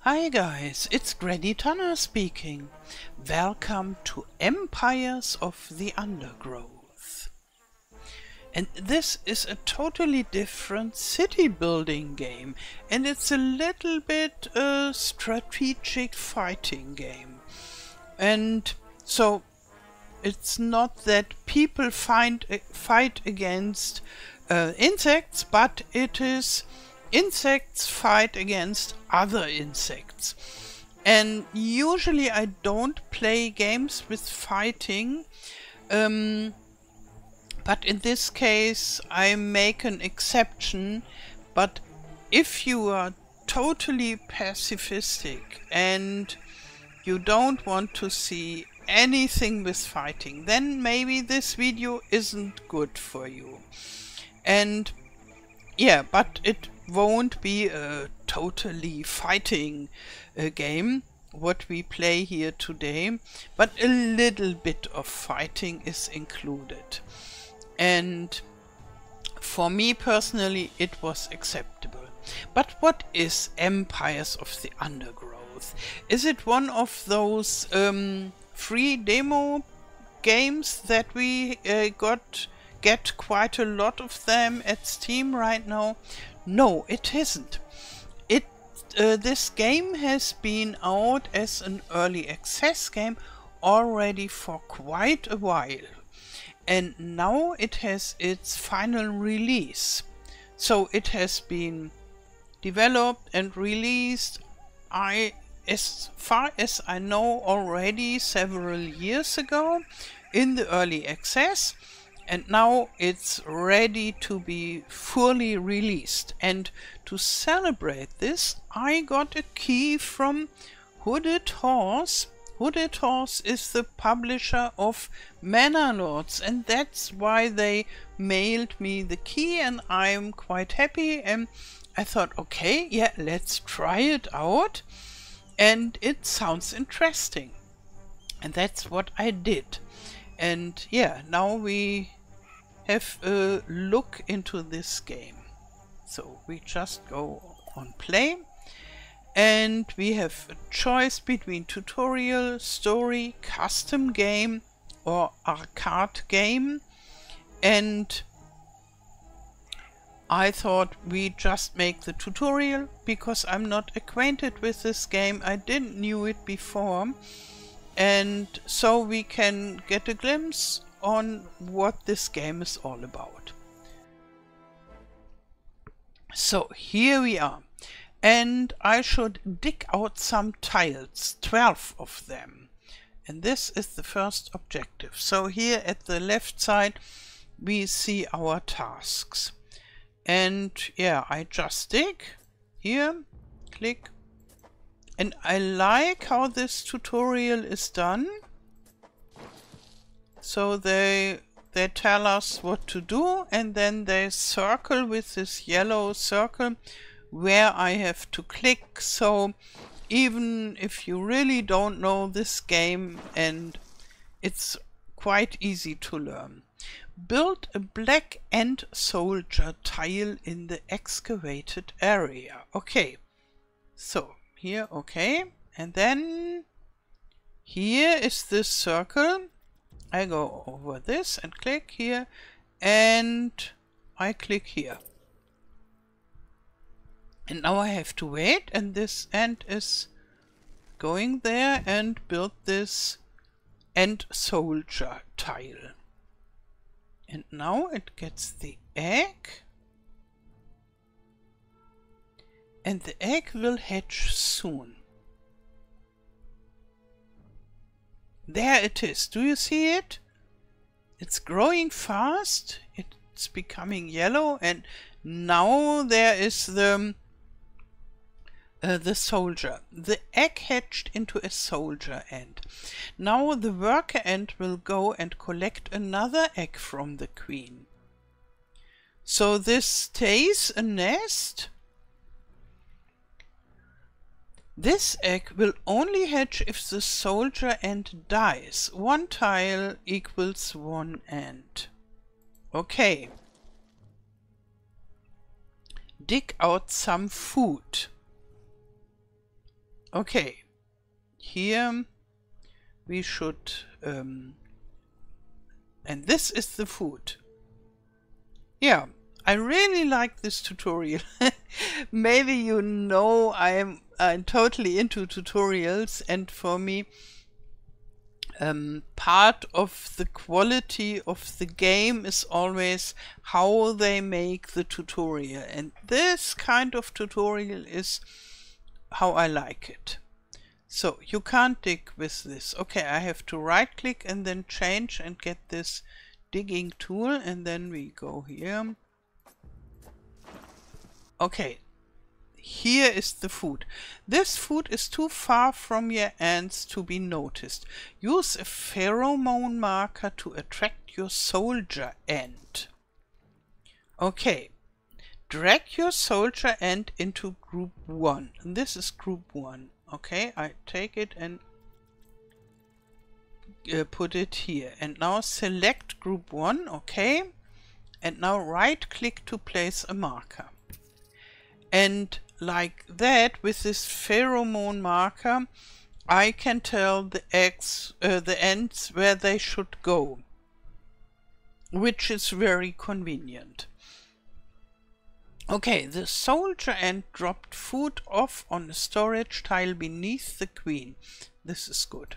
Hi guys, it's Granny Tana speaking. Welcome to Empires of the Undergrowth. And this is a totally different city building game, and it's a little bit a strategic fighting game. And so it's not that people fight against insects, but it is insects fight against other insects. And usually I don't play games with fighting, but in this case I make an exception. But if you are totally pacifistic and you don't want to see anything with fighting, then maybe this video isn't good for you. And yeah, but it won't be a totally fighting game what we play here today, but a little bit of fighting is included. And for me personally it was acceptable. But what is Empires of the Undergrowth? Is it one of those free demo games that we get quite a lot of them at Steam right now? No, it isn't. This game has been out as an early access game already for quite a while, and now it has its final release. So it has been developed and released, as far as I know, already several years ago in the early access. And now it's ready to be fully released. And to celebrate this, I got a key from Hooded Horse. Hooded Horse is the publisher of Manor Lords, and that's why they mailed me the key, and I'm quite happy. And I thought, okay, yeah, let's try it out. And it sounds interesting. And that's what I did. And yeah, now we have a look into this game. So we just go on play, and we have a choice between tutorial, story, custom game or arcade game. And I thought we just make the tutorial because I'm not acquainted with this game. I didn't knew it before, and so we can get a glimpse on what this game is all about. So here we are, and I should dig out some tiles, 12 of them, and this is the first objective. So here at the left side we see our tasks, and yeah, I just dig here, click, and I like how this tutorial is done. So they tell us what to do, and then they circle with this yellow circle where I have to click. So even if you really don't know this game, and it's quite easy to learn. Build a black ant soldier tile in the excavated area. Okay, so here, okay, and then here is this circle. I go over this and click here, and I click here. And now I have to wait, and this ant is going there and build this ant soldier tile. And now it gets the egg, and the egg will hatch soon. There it is. Do you see it? It's growing fast. It's becoming yellow, and now there is the soldier. The egg hatched into a soldier ant. Now the worker ant will go and collect another egg from the queen. So this stays a nest. This egg will only hatch if the soldier ant dies. One tile equals one ant. Okay. Dig out some food. Okay, here we should, and this is the food. Yeah, I really like this tutorial. Maybe you know I'm totally into tutorials, and for me, part of the quality of the game is always how they make the tutorial, and this kind of tutorial is how I like it. So you can't dig with this. Okay, I have to right click and then change and get this digging tool, and then we go here. Okay, here is the food. This food is too far from your ants to be noticed. Use a pheromone marker to attract your soldier ant. Okay, drag your soldier ant into group 1. And this is group 1. Okay, I take it and put it here. And now select group 1. Okay, and now right click to place a marker. And like that, with this pheromone marker, I can tell the ants where they should go, which is very convenient. Okay, the soldier ant dropped food off on a storage tile beneath the queen. This is good.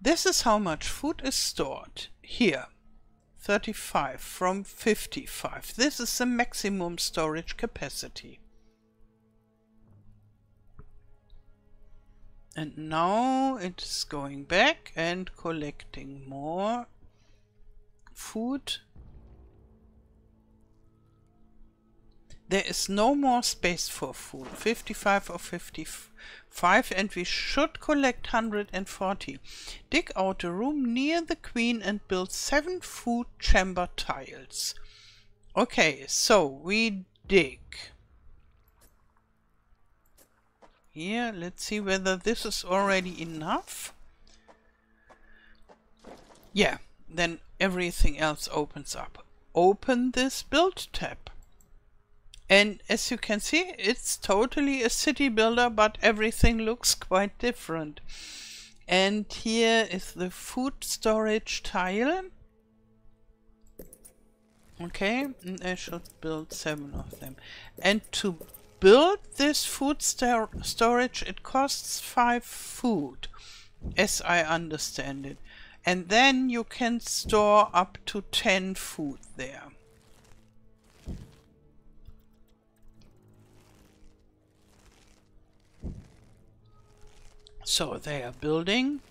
This is how much food is stored. Here, 35 from 55. This is the maximum storage capacity. And now it's going back and collecting more food. There is no more space for food. 55 or 55, and we should collect 140. Dig out a room near the queen and build 7 food chamber tiles. Okay, so we dig. Here, let's see whether this is already enough. Yeah, then everything else opens up. Open this build tab. And as you can see, it's totally a city builder, but everything looks quite different. And here is the food storage tile. Okay, and I should build 7 of them. And to build this food storage, it costs 5 food, as I understand it. And then you can store up to 10 food there. So they are building.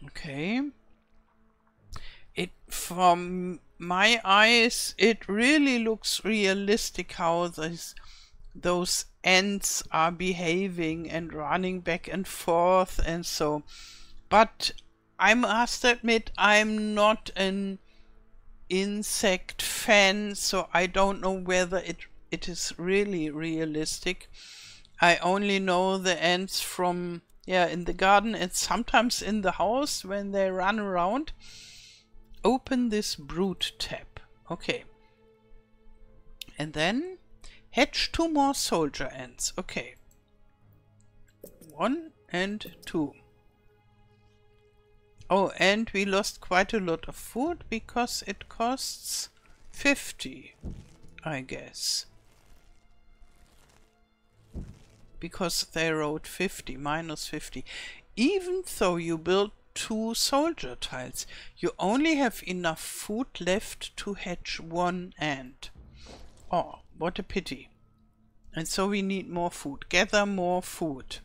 Okay. From my eyes, it really looks realistic how those ants are behaving and running back and forth and so. But I must admit, I'm not an insect fan, so I don't know whether it is really realistic. I only know the ants from, yeah, in the garden and sometimes in the house when they run around. Open this brood tab. Okay. And then hatch 2 more soldier ants. Okay. 1 and 2. Oh, and we lost quite a lot of food because it costs 50, I guess. Because they wrote 50, minus 50. Even though you build 2 soldier tiles, you only have enough food left to hatch 1 ant. Oh, what a pity. And so we need more food. Gather more food.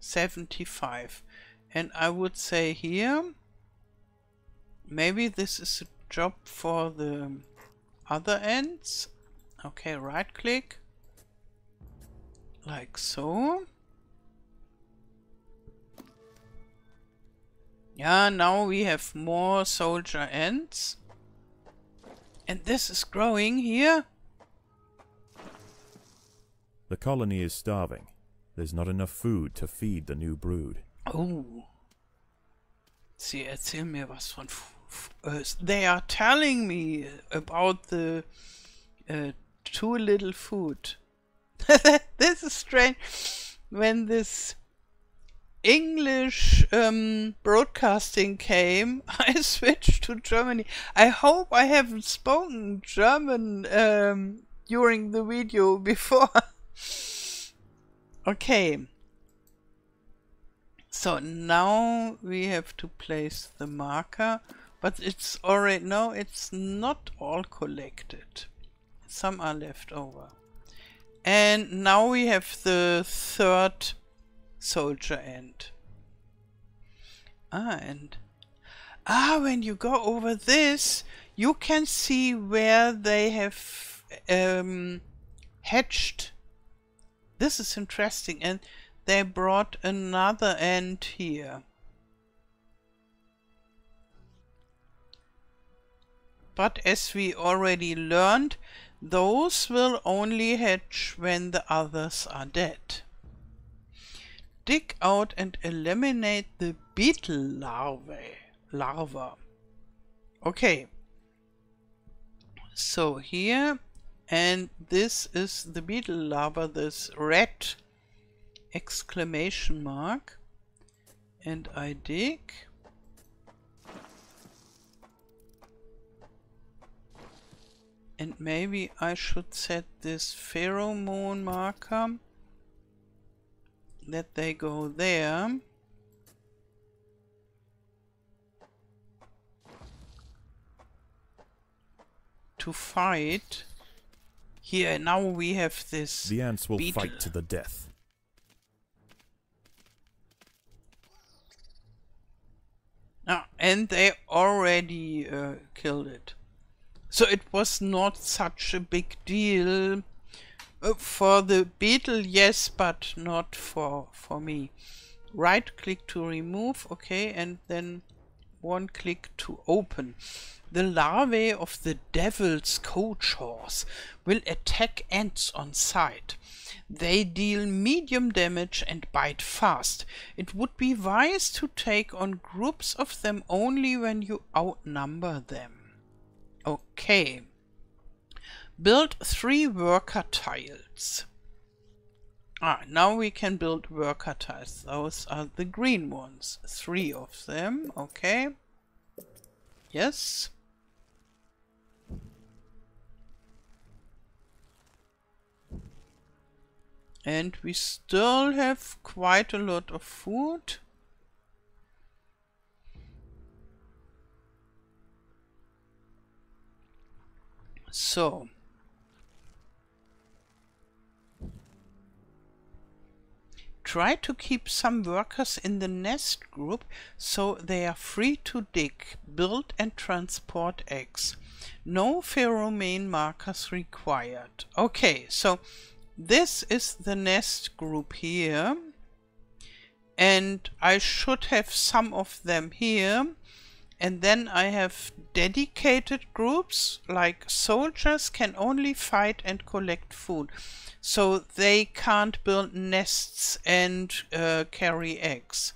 75. And I would say here, maybe this is a job for the other ants. Okay, right click. Like so. Yeah, now we have more soldier ants. And this is growing here. The colony is starving. There's not enough food to feed the new brood. Oh. Sie erzählen mir was von they are telling me about the too little food. This is strange. When this English broadcasting came, I switched to Germany. I hope I haven't spoken German during the video before. Okay. So now we have to place the marker, but it's already, no, it's not all collected. Some are left over. And now we have the third soldier end. When you go over this, you can see where they have hatched. This is interesting, and they brought another end here. But as we already learned, those will only hatch when the others are dead. Dig out and eliminate the beetle larva. Okay. So here, and this is the beetle larva, this red exclamation mark. And I dig. And maybe I should set this pheromone marker that they go there. To fight. Here, now we have this. The ants will beetle. fight to the death. And they already killed it. So it was not such a big deal. For the beetle, yes, but not for me. Right click to remove, okay, and then one click to open. The larvae of the devil's coach horse will attack ants on sight. They deal medium damage and bite fast. It would be wise to take on groups of them only when you outnumber them. Okay. Build 3 worker tiles. Now we can build worker tiles. Those are the green ones. 3 of them. Okay. Yes. And we still have quite a lot of food. So. Try to keep some workers in the nest group so they are free to dig, build and transport eggs. No pheromone markers required. Okay, so this is the nest group here. And I should have some of them here. And then I have dedicated groups, like soldiers can only fight and collect food. So they can't build nests and carry eggs.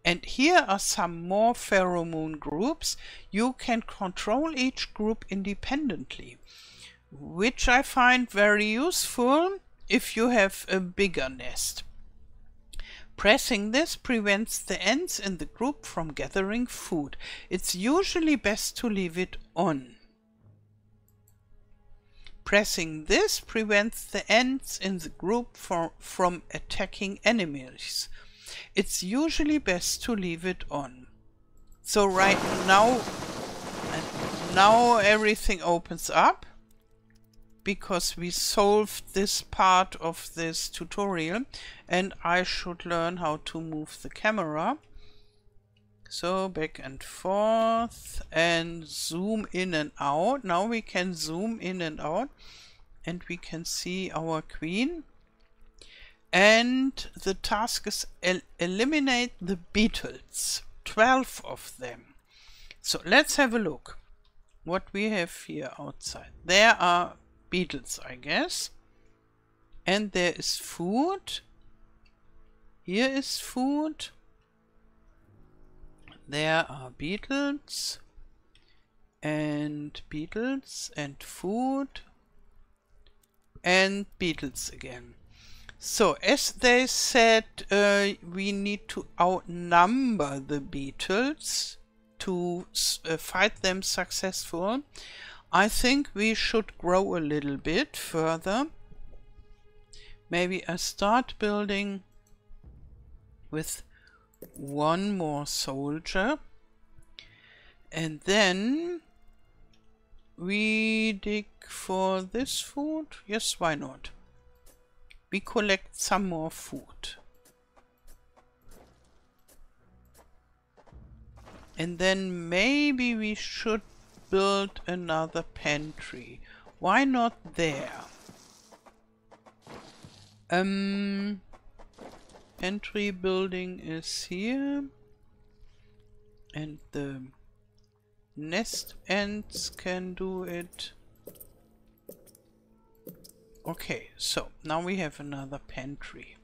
And here are some more pheromone groups. You can control each group independently, which I find very useful if you have a bigger nest. Pressing this prevents the ants in the group from gathering food. It's usually best to leave it on. Pressing this prevents the ants in the group from attacking enemies. It's usually best to leave it on. So right now, everything opens up because we solved this part of this tutorial, and I should learn how to move the camera. So back and forth and zoom in and out. Now we can zoom in and out and we can see our queen. And the task is eliminate the beetles. 12 of them. So let's have a look what we have here outside. There are beetles, I guess. And there is food. Here is food. There are beetles and food and beetles again. So, as they said, we need to outnumber the beetles to fight them successful. I think we should grow a little bit further. Maybe I start building with one more soldier. And then we dig for this food. Yes, why not? We collect some more food. And then maybe we should build another pantry. Why not there? Pantry building is here. And the nest ants can do it. Okay, so now we have another pantry.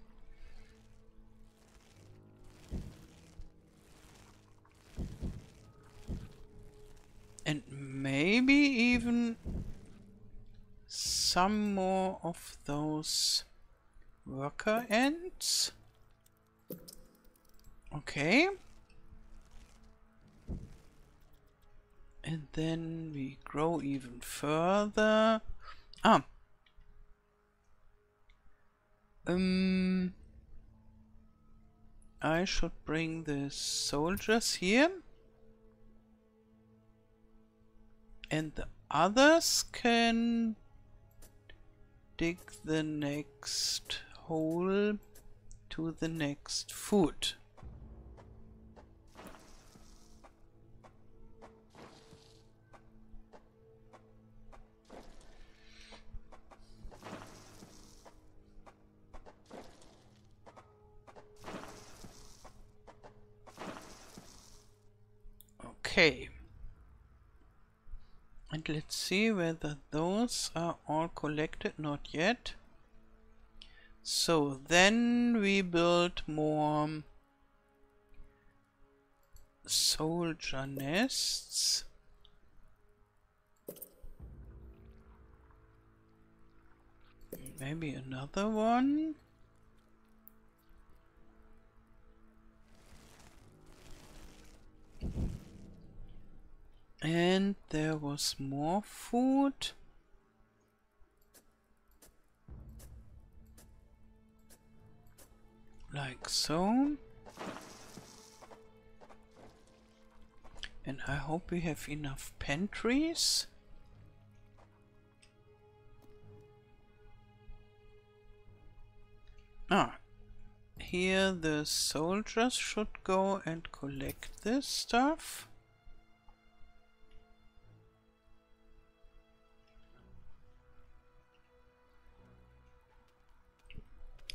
And maybe even some more of those worker ants. Okay. And then we grow even further. I should bring the soldiers here. And the others can dig the next hole to the next food. Okay. And let's see whether those are all collected. Not yet. So then we build more soldier nests. Maybe another one. And there was more food. Like so. And I hope we have enough pantries. Here the soldiers should go and collect this stuff.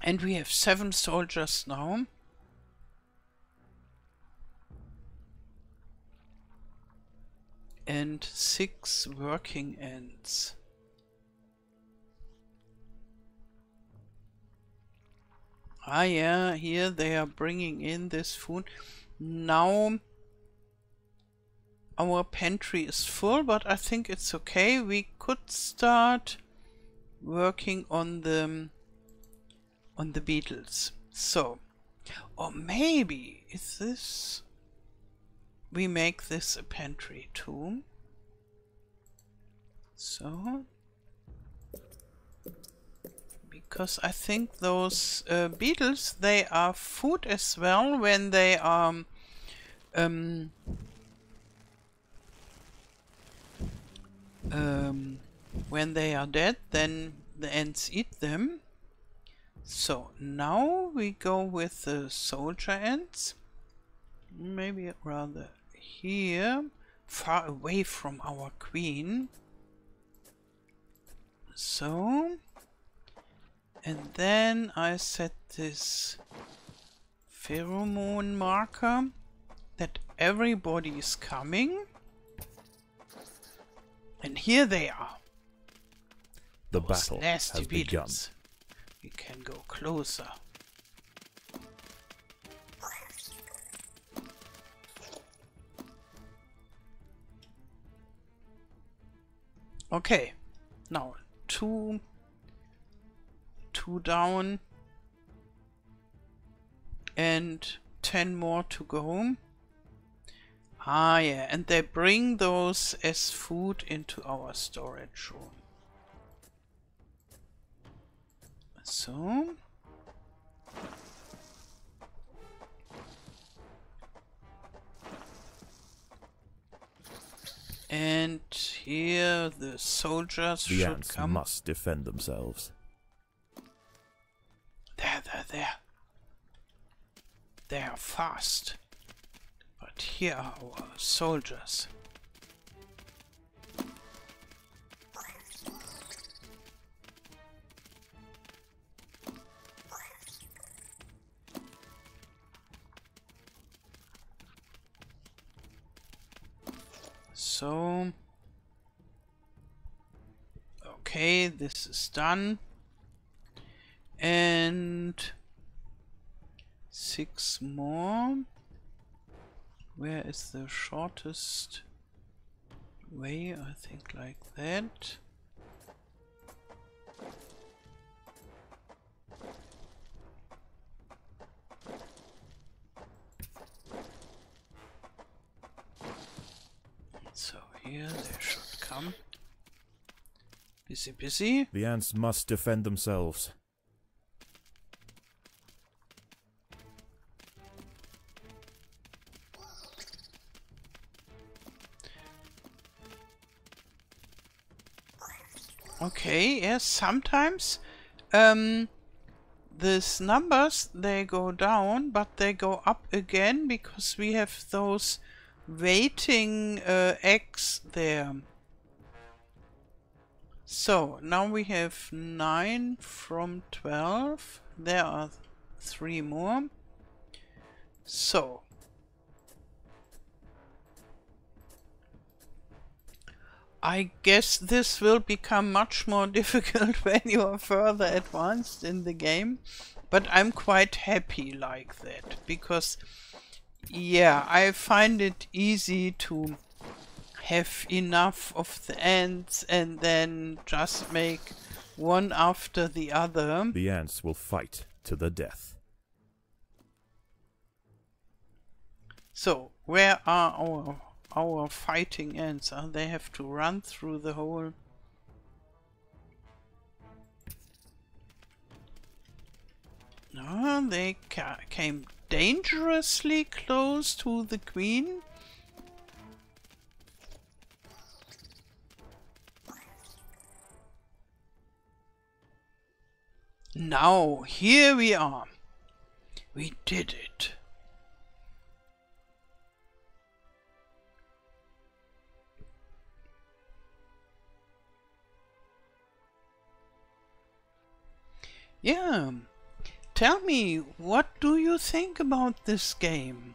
And we have 7 soldiers now. And 6 working ants. Yeah, here they are bringing in this food. Now our pantry is full, but I think it's okay. We could start working on the beetles. So, or maybe is this, we make this a pantry too. So, because I think those beetles, they are food as well when they are when they are dead, then the ants eat them. So now we go with the soldier ants. Maybe rather here, far away from our queen. So, and then I set this pheromone marker that everybody is coming. And here they are. The Those battle nasty has beetles. We can go closer. Okay, now two down and 10 more to go. Ah, yeah, and they bring those as food into our storage room. So. And here the soldiers The should ants come. must defend themselves. There. They are fast. But here are our soldiers. So, okay, this is done. And 6 more. Where is the shortest way? I think like that. So here they should come. Busy. The ants must defend themselves. Okay, yes, sometimes these numbers, they go down, but they go up again because we have those waiting eggs there. So, now we have 9 from 12. There are 3 more. So, I guess this will become much more difficult when you are further advanced in the game, but I'm quite happy like that, because yeah, I find it easy to have enough of the ants and then just make one after the other. The ants will fight to the death. So, where are our fighting ants? They have to run through the whole... No, they came dangerously close to the queen. Now, here we are. We did it. Yeah. Tell me, what do you think about this game?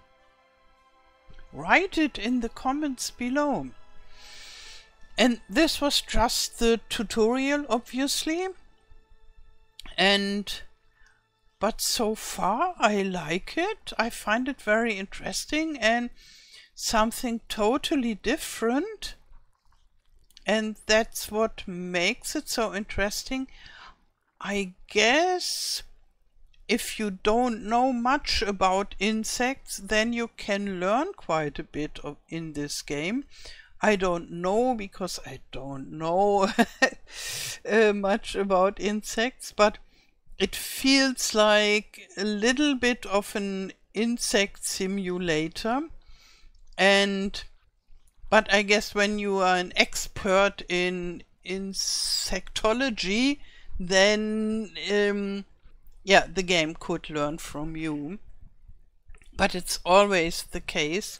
Write it in the comments below. And this was just the tutorial, obviously. But so far I like it. I find it very interesting and something totally different. And that's what makes it so interesting. I guess if you don't know much about insects, then you can learn quite a bit in this game. I don't know, because I don't know much about insects, but it feels like a little bit of an insect simulator. But I guess when you are an expert in insectology, then yeah, the game could learn from you. But it's always the case.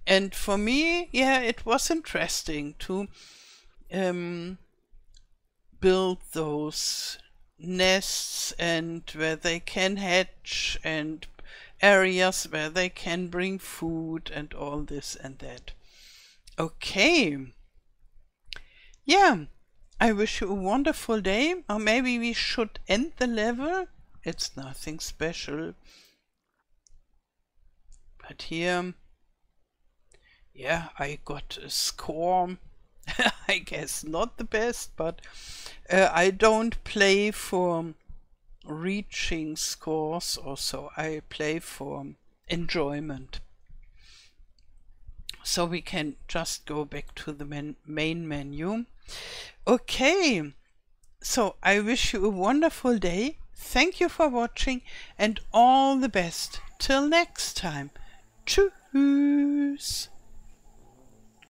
And for me, yeah, it was interesting to build those nests and where they can hatch and areas where they can bring food and all this and that. Okay. Yeah. I wish you a wonderful day, or maybe we should end the level. It's nothing special. But here, yeah, I got a score. I guess not the best, but I don't play for reaching scores or so. I play for enjoyment. So we can just go back to the main menu. Okay, so I wish you a wonderful day. Thank you for watching and all the best. Till next time. Tschüss.